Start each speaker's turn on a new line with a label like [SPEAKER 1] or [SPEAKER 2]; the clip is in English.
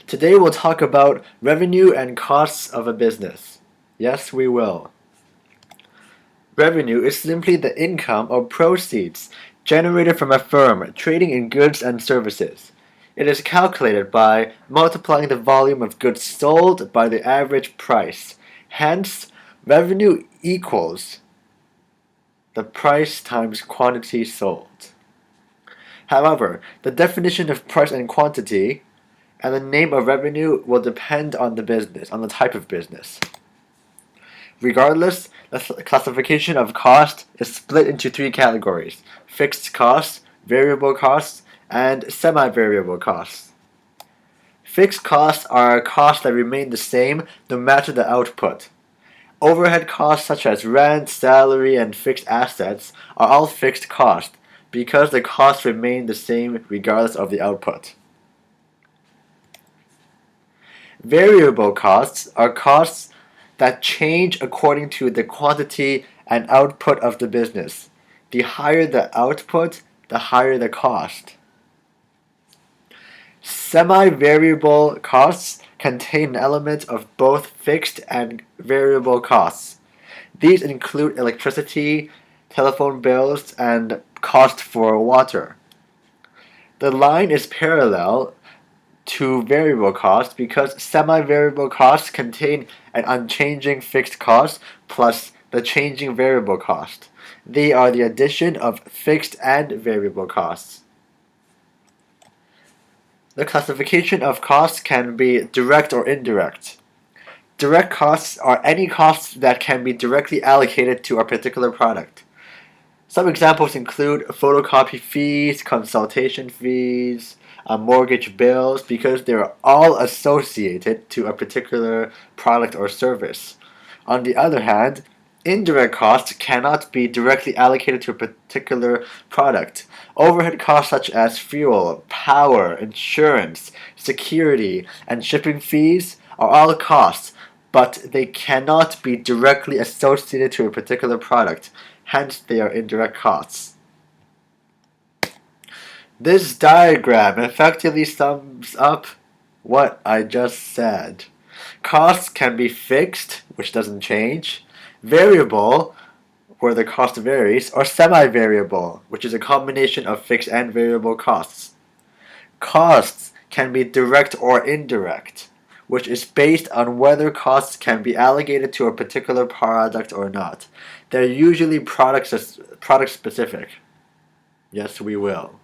[SPEAKER 1] Today we'll talk about revenue and costs of a business. Yes, we will. Revenue is simply the income or proceeds generated from a firm trading in goods and services. It is calculated by multiplying the volume of goods sold by the average price. Hence, revenue equals the price times quantity sold. However, the definition of price and quantity and the name of revenue will depend on the business, on the type of business. Regardless, the classification of cost is split into three categories: fixed costs, variable costs, and semi-variable costs. Fixed costs are costs that remain the same no matter the output. Overhead costs such as rent, salary, and fixed assets are all fixed costs because the costs remain the same regardless of the output. Variable costs are costs that change according to the quantity and output of the business. The higher the output, the higher the cost. Semi-variable costs contain an element of both fixed and variable costs. These include electricity, telephone bills, and cost for water. The line is parallel to variable costs because semi-variable costs contain an unchanging fixed cost plus the changing variable cost. They are the addition of fixed and variable costs. The classification of costs can be direct or indirect. Direct costs are any costs that can be directly allocated to a particular product. Some examples include photocopy fees, consultation fees, mortgage bills, because they're all associated to a particular product or service. On the other hand, indirect costs cannot be directly allocated to a particular product. Overhead costs such as fuel, power, insurance, security, and shipping fees are all costs, but they cannot be directly associated to a particular product. Hence, they are indirect costs. This diagram effectively sums up what I just said. Costs can be fixed, which doesn't change, variable, where the cost varies, or semi-variable, which is a combination of fixed and variable costs. Costs can be direct or indirect, which is based on whether costs can be allocated to a particular product or not. They're usually product specific. Yes, we will.